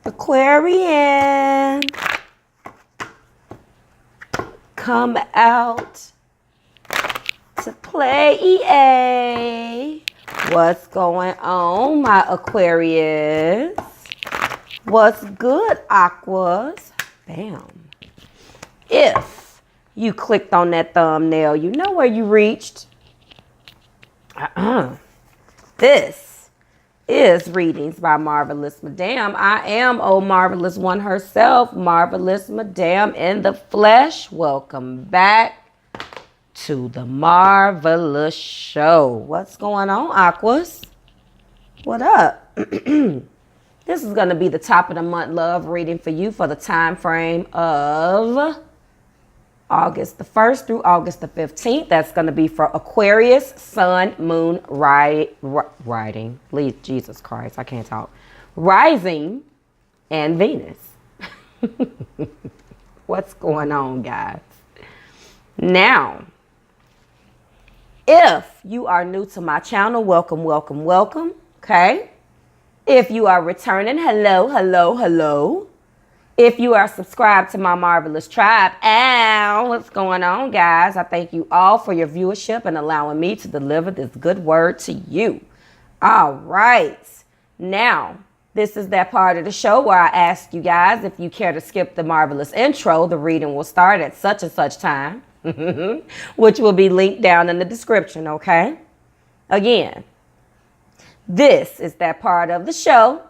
Aquarian, come out to play EA. What's going on, my Aquarius? What's good, Aquas? Bam. If you clicked on that thumbnail, you know where you reached. This is Readings by Marvelous Madame. I am old Marvelous One herself, Marvelous Madame in the flesh. Welcome back to the Marvelous Show. What's going on, Aquas? What up? This is going to be the top of the month love reading for you for the time frame of August the 1st through August the 15th. That's going to be for Aquarius, Sun, Moon, Riding. Please, Jesus Christ, I can't talk. Rising and Venus. What's going on, guys? Now, if you are new to my channel, welcome, welcome, welcome. Okay. If you are returning, hello, hello, hello. If you are subscribed to my Marvelous Tribe, what's going on, guys? I thank you all for your viewership and allowing me to deliver this good word to you. All right. Now, this is that part of the show where I ask you guys, if you care to skip the Marvelous intro, the reading will start at such and such time, which will be linked down in the description, okay? Again, this is that part of the show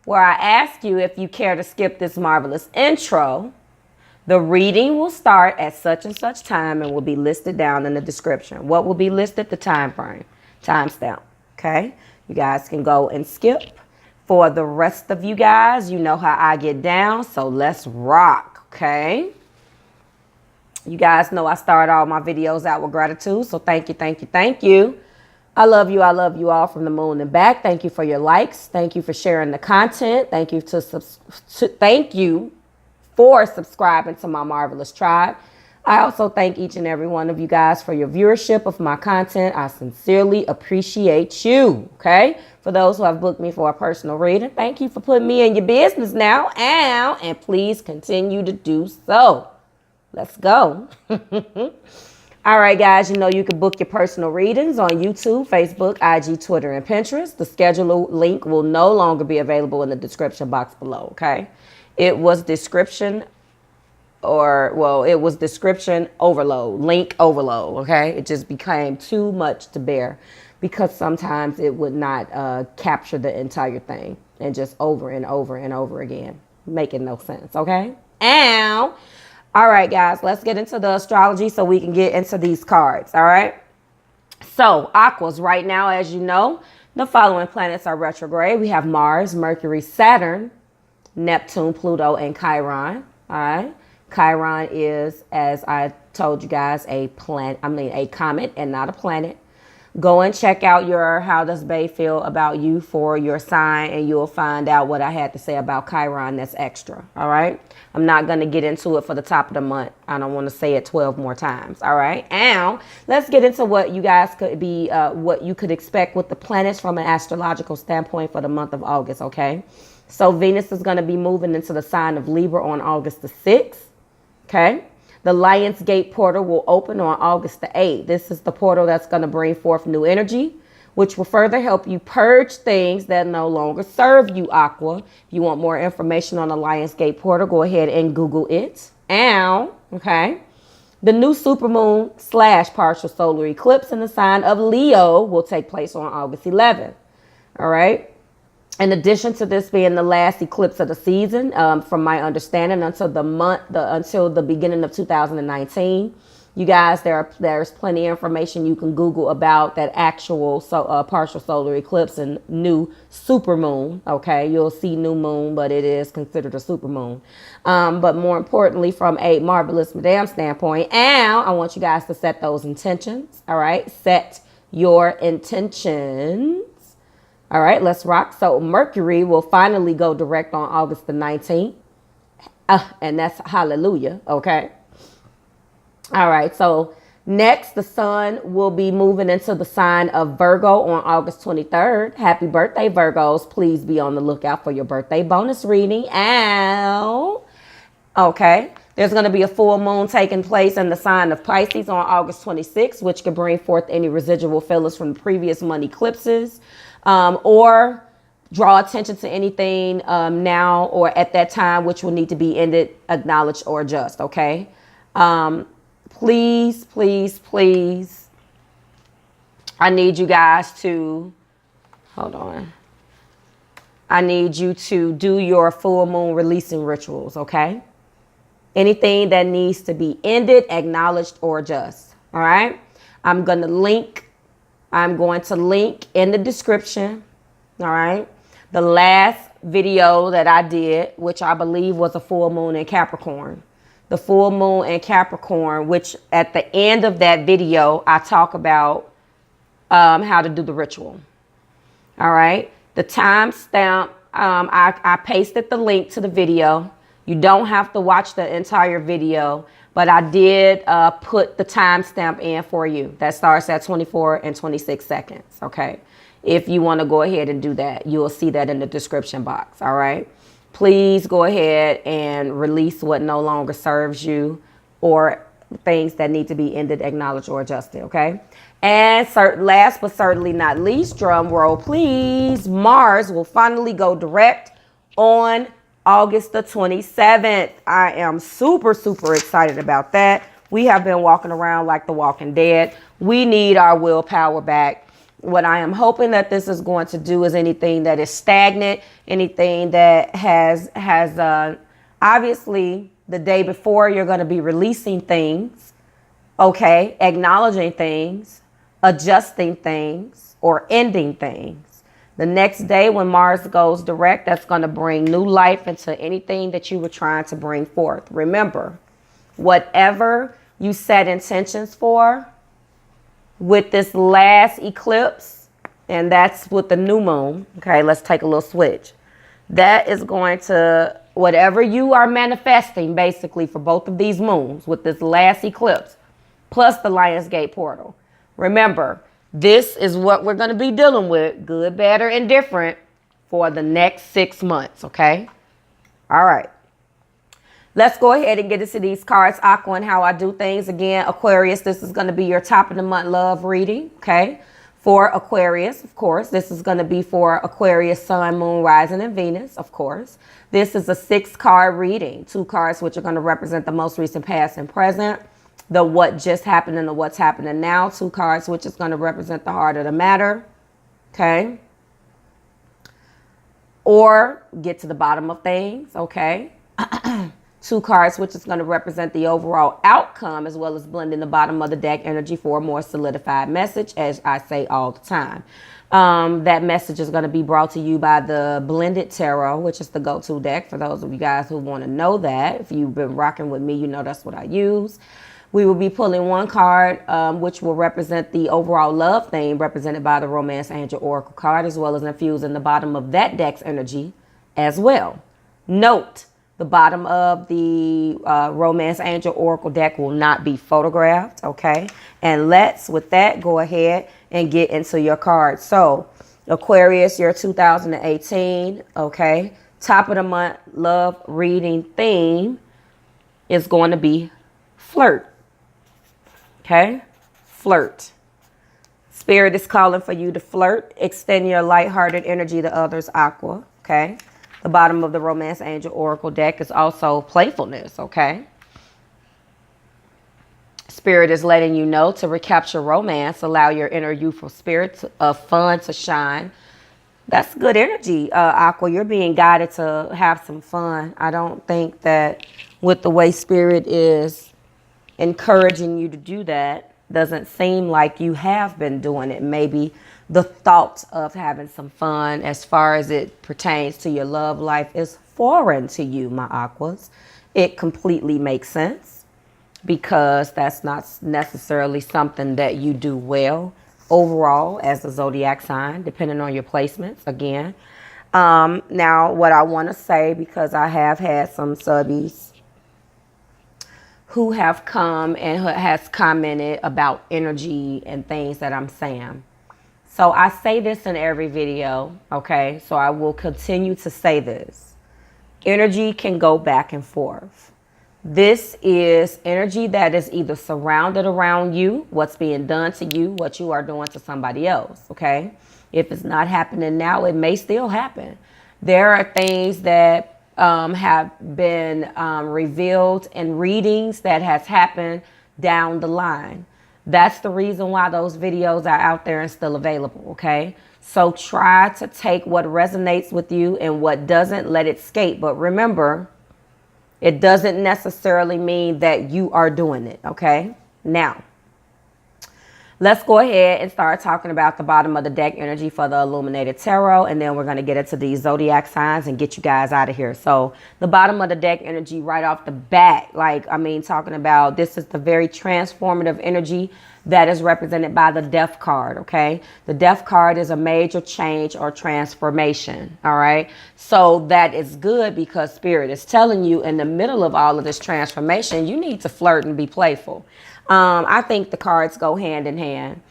where I ask you if you care to skip this Marvelous intro. The reading will start at such and such time and will be listed down in the description. What will be listed? The time frame, timestamp. Okay, you guys can go and skip. For the rest of you guys, you know how I get down, so let's rock. Okay, you guys know I start all my videos out with gratitude, so thank you, thank you, thank you. I love you all from the moon and back. Thank you for your likes. Thank you for sharing the content. Thank you thank you for subscribing to my Marvelous Tribe. I also thank each and every one of you guys for your viewership of my content. I sincerely appreciate you. Okay, for those who have booked me for a personal reading, thank you for putting me in your business now, and please continue to do so. Let's go. All right, guys, you know you can book your personal readings on YouTube, Facebook, IG, Twitter, and Pinterest. The schedule link will no longer be available in the description box below, okay? It was description overload, link overload, okay? It just became too much to bear because sometimes it would not capture the entire thing and just over and over and over again, making no sense, okay? Ow! All right, guys, let's get into the astrology so we can get into these cards, all right? So, Aquas, right now, as you know, the following planets are retrograde. We have Mars, Mercury, Saturn, Neptune, Pluto, and Chiron, all right? Chiron is, as I told you guys, a comet and not a planet. Go and check out your How Does Bay Feel About You for your sign, and you'll find out what I had to say about Chiron that's extra, all right? I'm not going to get into it for the top of the month. I don't want to say it 12 more times, all right? Now, let's get into what you guys could be, what you could expect with the planets from an astrological standpoint for the month of August, okay? So Venus is going to be moving into the sign of Libra on August the 6th, okay? The Lion's Gate portal will open on August the 8th. This is the portal that's going to bring forth new energy, which will further help you purge things that no longer serve you, Aqua. If you want more information on the Lion's Gate portal, go ahead and Google it. Okay. The new supermoon / partial solar eclipse in the sign of Leo will take place on August 11th. All right. In addition to this being the last eclipse of the season, from my understanding, until the beginning of 2019, you guys, there's plenty of information you can Google about that actual partial solar eclipse and new supermoon. Okay, you'll see new moon, but it is considered a supermoon. But more importantly, from a Marvelous Madame standpoint, I want you guys to set those intentions. All right, set your intentions. All right, let's rock. So Mercury will finally go direct on August the 19th. And that's hallelujah. Okay. All right. So Next, the sun will be moving into the sign of Virgo on August 23rd. Happy birthday, Virgos. Please be on the lookout for your birthday bonus reading. Ow. Okay. There's going to be a full moon taking place in the sign of Pisces on August 26th, which could bring forth any residual feelings from the previous moon eclipses, or draw attention to anything now or at that time which will need to be ended, acknowledged, or adjust. Okay. Please, please, please, I need you guys to, hold on. I need you to do your full moon releasing rituals, okay? Anything that needs to be ended, acknowledged, or adjust, all right? I'm going to link in the description, all right? The last video that I did, which I believe was a full moon in Capricorn. The full moon in Capricorn, which at the end of that video, I talk about how to do the ritual. All right. The timestamp, I pasted the link to the video. You don't have to watch the entire video, but I did put the timestamp in for you. That starts at 24 and 26 seconds. Okay. If you want to go ahead and do that, you'll see that in the description box. All right. Please go ahead and release what no longer serves you or things that need to be ended, acknowledged, or adjusted, okay? And last but certainly not least, drum roll, please, Mars will finally go direct on August the 27th. I am super, super excited about that. We have been walking around like the Walking Dead. We need our willpower back. What I am hoping that this is going to do is anything that is stagnant, anything that has obviously the day before you're going to be releasing things, okay, acknowledging things, adjusting things, or ending things. The next day when Mars goes direct, that's going to bring new life into anything that you were trying to bring forth. Remember, whatever you set intentions for, with this last eclipse, and that's with the new moon. Okay, let's take a little switch. That is going to, whatever you are manifesting basically for both of these moons with this last eclipse, plus the Lionsgate portal. Remember, this is what we're going to be dealing with, good, bad, or indifferent, for the next 6 months. Okay. All right. Let's go ahead and get into these cards, Aqua, and how I do things. Again, Aquarius, this is going to be your top of the month love reading, okay? For Aquarius, of course. This is going to be for Aquarius, Sun, Moon, Rising, and Venus, of course. This is a 6-card reading. 2 cards which are going to represent the most recent past and present, the what just happened and the what's happening now. 2 cards which is going to represent the heart of the matter, okay? Or get to the bottom of things, okay? 2 cards, which is going to represent the overall outcome, as well as blending the bottom of the deck energy for a more solidified message, as I say all the time. That message is going to be brought to you by the Blended Tarot, which is the go-to deck for those of you guys who want to know that. If you've been rocking with me, you know that's what I use. We will be pulling 1 card, which will represent the overall love theme, represented by the Romance Angel Oracle card, as well as infusing the bottom of that deck's energy as well. Note, the bottom of the Romance Angel Oracle deck will not be photographed, okay? And let's, with that, go ahead and get into your cards. So, Aquarius, your 2018, okay? Top of the month love reading theme is going to be flirt, okay? Flirt. Spirit is calling for you to flirt. Extend your lighthearted energy to others, Aqua, okay? The bottom of the Romance Angel Oracle deck is also playfulness, okay? Spirit is letting you know to recapture romance, allow your inner youthful spirit of fun to shine. That's good energy, Aqua. You're being guided to have some fun. I don't think that with the way Spirit is encouraging you to do that, doesn't seem like you have been doing it. Maybe the thought of having some fun as far as it pertains to your love life is foreign to you, my Aquas. It completely makes sense because that's not necessarily something that you do well overall as a zodiac sign, depending on your placements again. Now, what I want to say, because I have had some subbies who have come and who has commented about energy and things that I'm saying. So I say this in every video, okay? So I will continue to say this. Energy can go back and forth. This is energy that is either surrounded around you, what's being done to you, what you are doing to somebody else, okay? If it's not happening now, it may still happen. There are things that have been revealed in readings that has happened down the line. That's the reason why those videos are out there and still available, okay? So try to take what resonates with you, and what doesn't, let it escape. But remember, it doesn't necessarily mean that you are doing it, okay? Now, let's go ahead and start talking about the bottom of the deck energy for the Illuminated Tarot, and then we're going to get into these zodiac signs and get you guys out of here. So the bottom of the deck energy right off the bat, talking about, this is the very transformative energy that is represented by the Death card, okay? The Death card is a major change or transformation, all right? So that is good, because Spirit is telling you in the middle of all of this transformation, you need to flirt and be playful. I think the cards go hand in hand.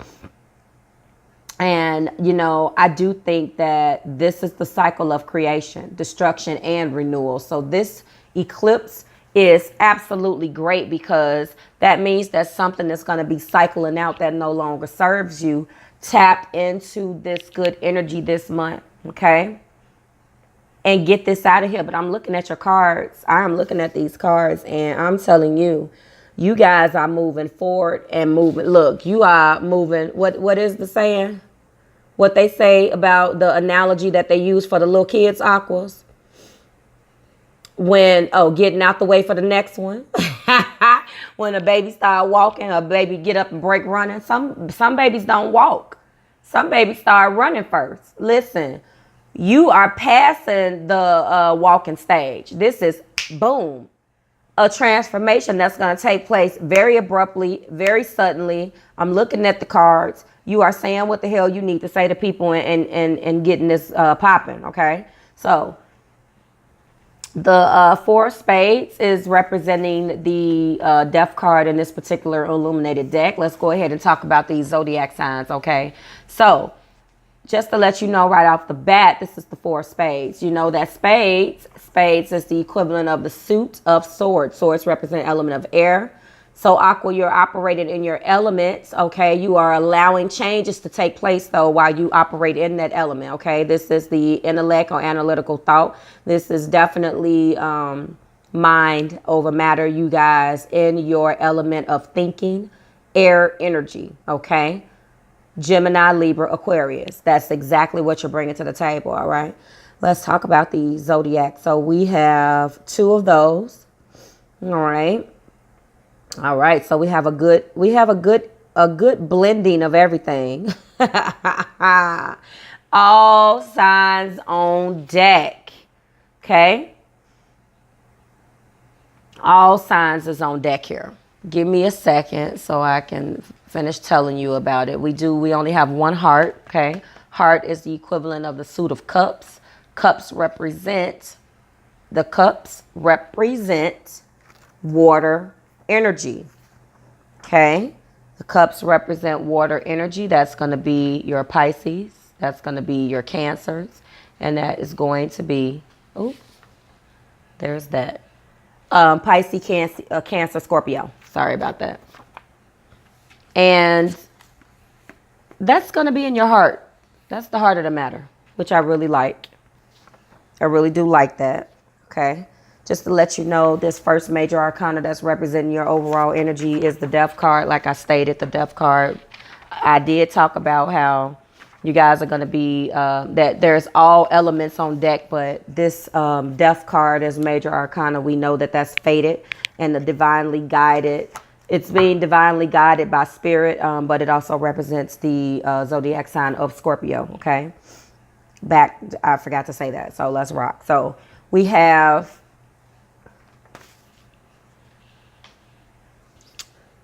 And, I do think that this is the cycle of creation, destruction, and renewal. So this eclipse is absolutely great, because that means that something is going to be cycling out that no longer serves you. Tap into this good energy this month, okay? And get this out of here. But I'm looking at your cards. I'm looking at these cards, and I'm telling you, you guys are moving forward and moving. Look, you are moving. What is the saying? What they say about the analogy that they use for the little kids' aquas? When, getting out the way for the next one. When a baby start walking, a baby get up and break running. Some babies don't walk. Some babies start running first. Listen, you are passing the walking stage. This is, boom, a transformation that's going to take place very abruptly, very suddenly. I'm looking at the cards. You are saying what the hell you need to say to people and getting this popping, okay? So the Four of Spades is representing the Death card in this particular illuminated deck. Let's go ahead and talk about these zodiac signs, okay? So just to let you know right off the bat, this is the Four of Spades. You know that spades is the equivalent of the suit of swords. Swords represent element of air. So Aqua, you're operating in your elements, okay? You are allowing changes to take place, though, while you operate in that element, okay? This is the intellect or analytical thought. This is definitely mind over matter, you guys, in your element of thinking, air energy, okay? Gemini, Libra, Aquarius. That's exactly what you're bringing to the table, all right? Let's talk about the zodiac. So we have two of those, all right? All right, so we have a good blending of everything. All signs on deck. Okay? All signs is on deck here. Give me a second so I can finish telling you about it. We only have one heart, okay? Heart is the equivalent of the suit of cups. Cups represent water energy, okay? The cups represent water energy. That's going to be your Pisces. That's going to be your Cancers. And that is going to be, there's that. Pisces, Cancer, Scorpio. Sorry about that. And that's going to be in your heart. That's the heart of the matter, which I really like. I really do like that, okay? Just to let you know, this first major arcana that's representing your overall energy is the Death card. Like I stated, the Death card. I did talk about how you guys are going to be, that there's all elements on deck, but this Death card is major arcana. We know that that's fated and the divinely guided. It's being divinely guided by spirit, but it also represents the zodiac sign of Scorpio, okay? I forgot to say that, so let's rock. So we have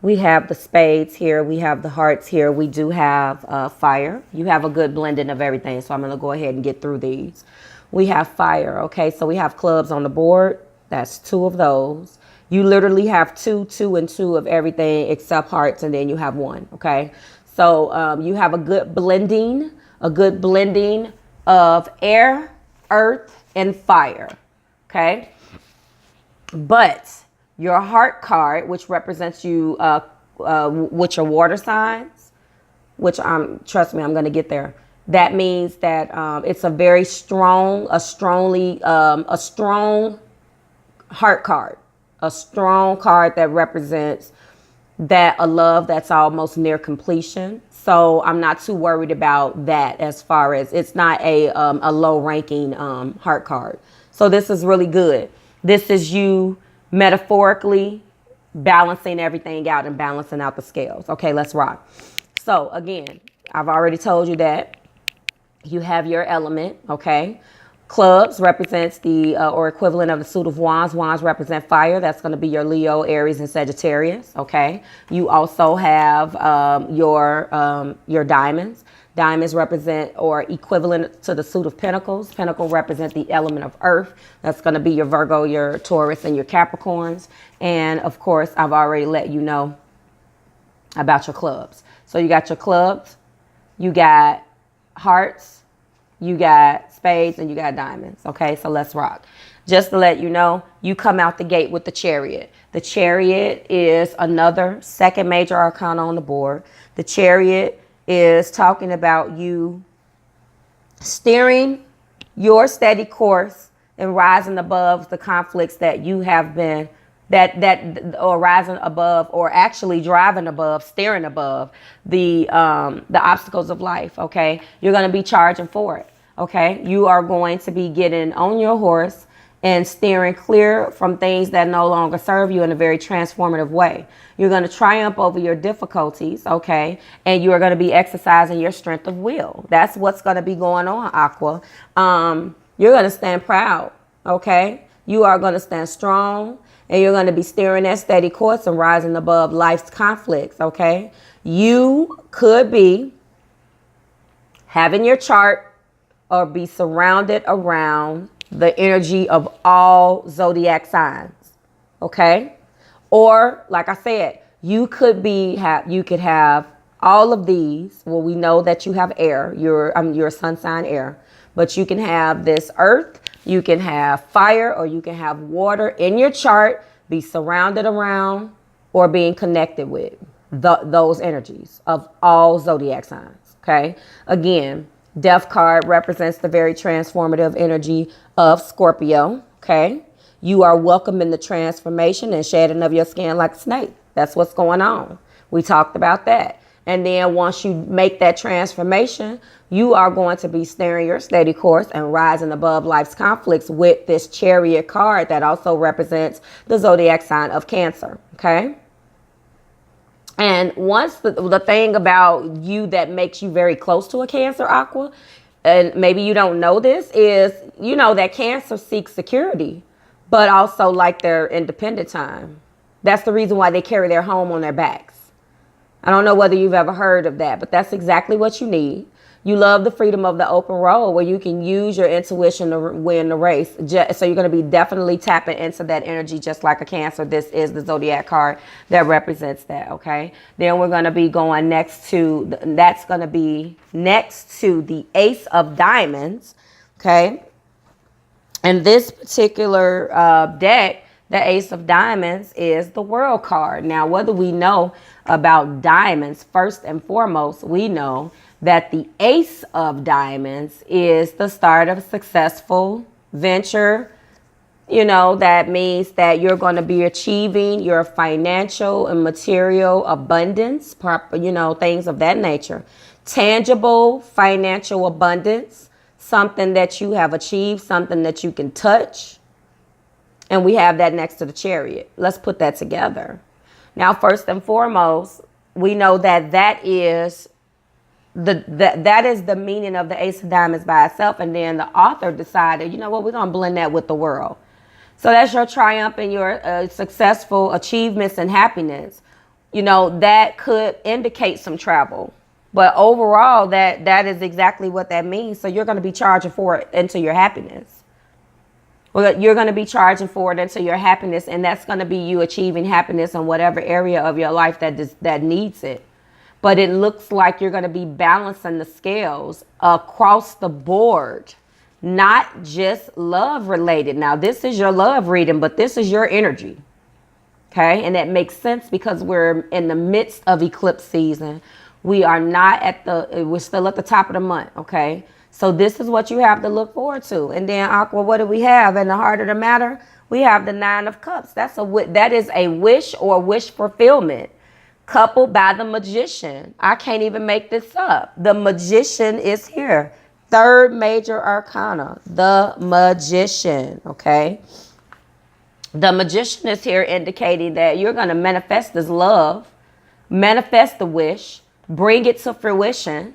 the spades here. We have the hearts here. We do have fire. You have a good blending of everything, so I'm going to go ahead and get through these. We have fire, okay? So we have clubs on the board. That's two of those. You literally have two, two, and two of everything except hearts, and then you have one. Okay, so you have a good blending of air, earth, and fire. Okay, but your heart card, which represents you, which are water signs, which trust me, I'm going to get there. That means that it's a very strong, a strong heart card, a strong card that represents that a love that's almost near completion. So I'm not too worried about that, as far as it's not a low ranking heart card. So this is really good. This is you metaphorically balancing everything out and balancing out the scales. Okay, let's rock. So again, I've already told you that you have your element. Okay, clubs represents the or equivalent of the suit of wands. Wands represent fire. That's going to be your Leo, Aries, and Sagittarius. Okay, you also have your diamonds. Diamonds represent or equivalent to the suit of pentacles. Pentacles represent the element of earth. That's going to be your Virgo, your Taurus, and your Capricorns. And of course, I've already let you know about your clubs. So you got your clubs, you got hearts, you got spades, and you got diamonds. Okay, so let's rock. Just to let you know, you come out the gate with the Chariot. The Chariot is another second major arcana on the board. The Chariot is talking about you steering your steady course and rising above the conflicts that you have been or rising above, or actually driving above, steering above the obstacles of life. Okay, you're going to be charging for it. Okay, you are going to be getting on your horse and steering clear from things that no longer serve you in a very transformative way. You're going to triumph over your difficulties, okay? And you are going to be exercising your strength of will. That's what's going to be going on, Aqua. You're going to stand proud, okay? You are going to stand strong, and you're going to be steering that steady course and rising above life's conflicts, okay? You could be having your chart or be surrounded around the energy of all zodiac signs, okay? Or like I said, you could have all of these. Well, we know that you have air. You're a sun sign air, but you can have this earth, you can have fire, or you can have water in your chart, be surrounded around or being connected with those energies of all zodiac signs, okay? Again, Death card represents the very transformative energy of Scorpio, okay? You are welcome in the transformation and shedding of your skin like a snake. That's what's going on. We talked about that. And then once you make that transformation, you are going to be steering your steady course and rising above life's conflicts with this Chariot card that also represents the zodiac sign of Cancer, okay? And once the thing about you that makes you very close to a Cancer, Aqua, and maybe you don't know this, is, you know, that Cancer seeks security, but also like their independent time. That's the reason why they carry their home on their backs. I don't know whether you've ever heard of that, but that's exactly what you need. You love the freedom of the open road where you can use your intuition to win the race. So you're going to be definitely tapping into that energy just like a Cancer. This is the zodiac card that represents that, okay? Then we're going to be going next to, that's going to be next to the Ace of Diamonds, okay? And this particular deck, the Ace of Diamonds, is the World card. Now, whether we know about diamonds, first and foremost, we know that the Ace of Diamonds is the start of a successful venture. You know, that means that you're going to be achieving your financial and material abundance, you know, things of that nature. Tangible financial abundance, something that you have achieved, something that you can touch. And we have that next to the Chariot. Let's put that together. Now, first and foremost, we know that that is the meaning of the Ace of Diamonds by itself. And then the author decided, you know what, we're going to blend that with the world. So that's your triumph and your successful achievements and happiness. You know, that could indicate some travel. But overall, that is exactly what that means. So you're going to be charging for it into your happiness. Well, you're going to be charging forward into your happiness, and that's going to be you achieving happiness in whatever area of your life that needs it. But it looks like you're going to be balancing the scales across the board, not just love related. Now, this is your love reading, but this is your energy. Okay. And that makes sense because we're in the midst of eclipse season. We are not we're still at the top of the month. Okay. So this is what you have to look forward to. And then Aqua, what do we have in the heart of the matter? We have the 9 of Cups. That is a wish or wish fulfillment coupled by the Magician. I can't even make this up. The Magician is here. Third major arcana, the Magician. Okay. The Magician is here indicating that you're going to manifest this love, manifest the wish, bring it to fruition.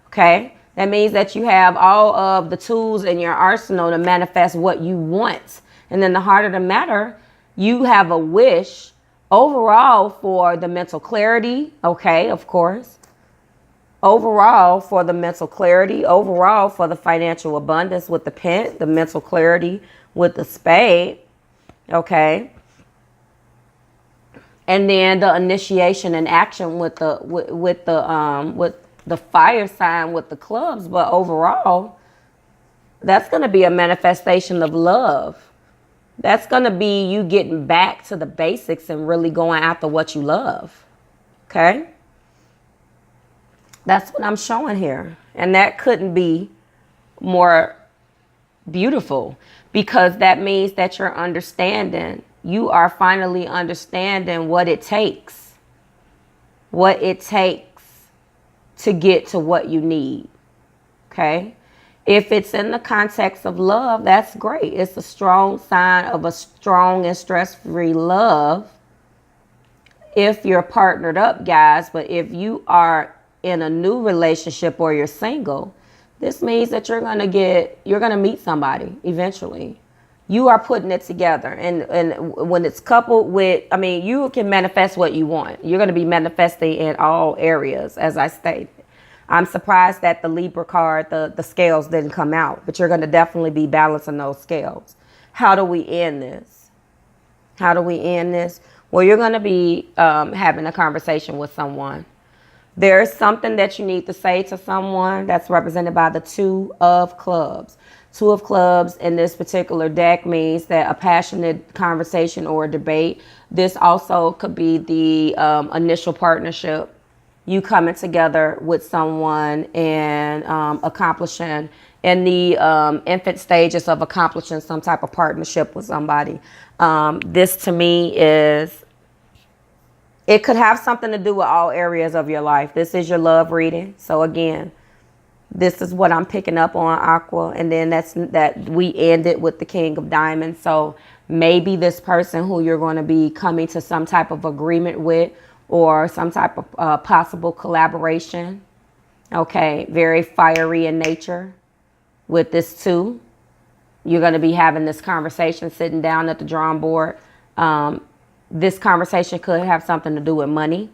Okay. That means that you have all of the tools in your arsenal to manifest what you want. And then the heart of the matter, you have a wish overall for the mental clarity. Okay, of course. Overall for the mental clarity. Overall for the financial abundance with the Pent, the mental clarity with the Spade. Okay. And then the initiation and action with the fire sign with the clubs. But overall, that's going to be a manifestation of love. That's going to be you getting back to the basics and really going after what you love. Okay? That's what I'm showing here. And that couldn't be more beautiful because that means that you're understanding. You are finally understanding what it takes. What it takes to get to what you need. Okay? If it's in the context of love, that's great. It's a strong sign of a strong and stress-free love. If you're partnered up, guys, but if you are in a new relationship or you're single, this means that you're going to meet somebody eventually. You are putting it together. And when it's coupled with, you can manifest what you want. You're going to be manifesting in all areas, as I stated. I'm surprised that the Libra card, the scales didn't come out, but you're going to definitely be balancing those scales. How do we end this? How do we end this? Well, you're going to be having a conversation with someone. There's something that you need to say to someone that's represented by the 2 of Clubs. 2 of Clubs in this particular deck means that a passionate conversation or a debate. This also could be the initial partnership. You coming together with someone and accomplishing in the infant stages of accomplishing some type of partnership with somebody. This to me it could have something to do with all areas of your life. This is your love reading. So again, this is what I'm picking up on, Aqua. And then that we ended with the King of Diamonds. So maybe this person who you're going to be coming to some type of agreement with or some type of possible collaboration. Okay, very fiery in nature with this 2. You're going to be having this conversation sitting down at the drawing board. This conversation could have something to do with money.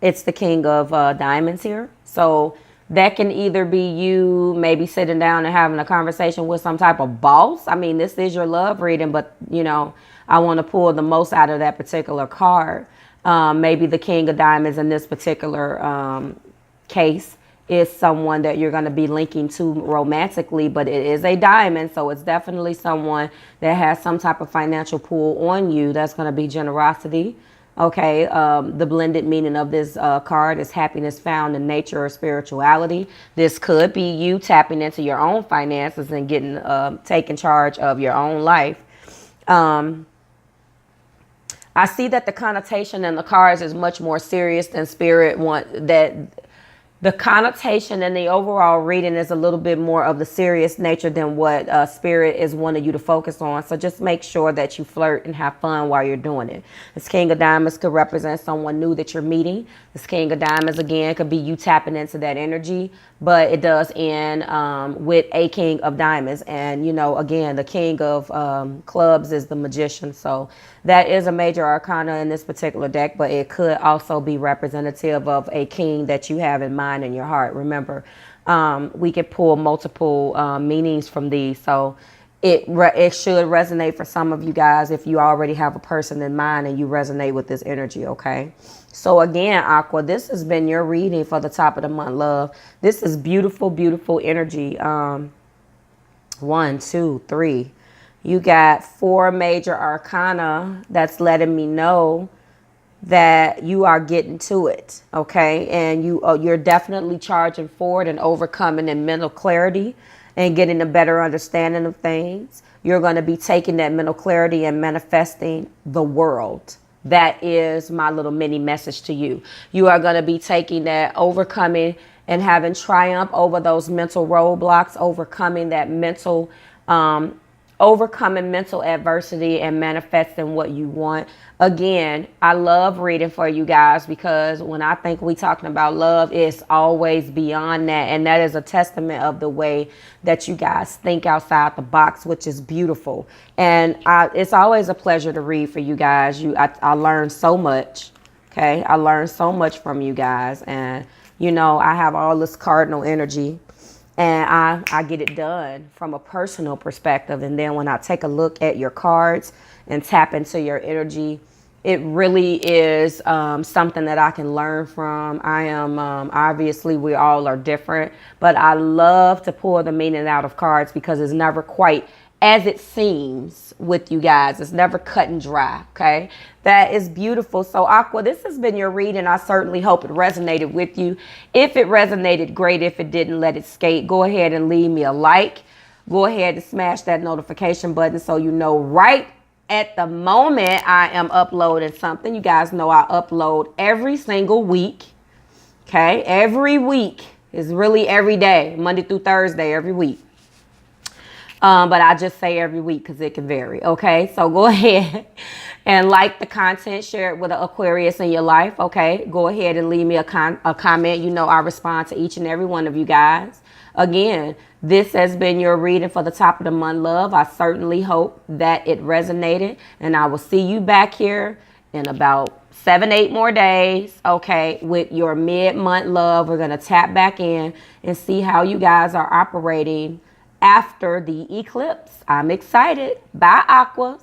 It's the King of Diamonds here. So that can either be you maybe sitting down and having a conversation with some type of boss. This is your love reading, but, I want to pull the most out of that particular card. Maybe the King of Diamonds in this particular case is someone that you're going to be linking to romantically, but it is a diamond. So it's definitely someone that has some type of financial pull on you. That's going to be generosity. Okay. The blended meaning of this card is happiness found in nature or spirituality. This could be you tapping into your own finances and getting taking charge of your own life. I see that the connotation in the cards is much more serious than Spirit the connotation and the overall reading is a little bit more of the serious nature than what Spirit is wanting you to focus on. So just make sure that you flirt and have fun while you're doing it. This King of Diamonds could represent someone new that you're meeting. This King of Diamonds, again, could be you tapping into that energy. But it does end with a King of Diamonds. And, again, the King of Clubs is the Magician. So that is a major arcana in this particular deck. But it could also be representative of a king that you have in mind in your heart. Remember, we could pull multiple meanings from these. So it should resonate for some of you guys if you already have a person in mind and you resonate with this energy, okay? So again, Aqua, this has been your reading for the top of the month, love. This is beautiful, beautiful energy. 1, 2, 3. You got 4 major arcana that's letting me know that you are getting to it, okay? And you're definitely charging forward and overcoming in mental clarity and getting a better understanding of things. You're going to be taking that mental clarity and manifesting the world. That is my little mini message to you. You are going to be taking that, overcoming and having triumph over those mental roadblocks, overcoming mental adversity and manifesting what you want. Again, I love reading for you guys because when I think we talking about love, it's always beyond that. And that is a testament of the way that you guys think outside the box, which is beautiful. And it's always a pleasure to read for you guys. I learned so much. Okay. I learned so much from you guys. And, you know, I have all this cardinal energy. And I get it done from a personal perspective. And then when I take a look at your cards and tap into your energy, it really is something that I can learn from. I am, obviously, we all are different. But I love to pull the meaning out of cards because it's never quite as it seems with you guys. It's never cut and dry, okay? That is beautiful. So, Aqua, this has been your reading. I certainly hope it resonated with you. If it resonated, great. If it didn't, let it skate. Go ahead and leave me a like. Go ahead and smash that notification button so you know right at the moment I am uploading something. You guys know I upload every single week, okay? Every week is really every day, Monday through Thursday, every week. But I just say every week because it can vary. Okay, so go ahead and like the content, share it with an Aquarius in your life. Okay, go ahead and leave me a comment. You know I respond to each and every one of you guys. Again, this has been your reading for the top of the month, love. I certainly hope that it resonated, and I will see you back here in about 7-8 more days, okay, with your mid-month love. We're going to tap back in and see how you guys are operating after the eclipse. I'm excited. Bye, Aquas.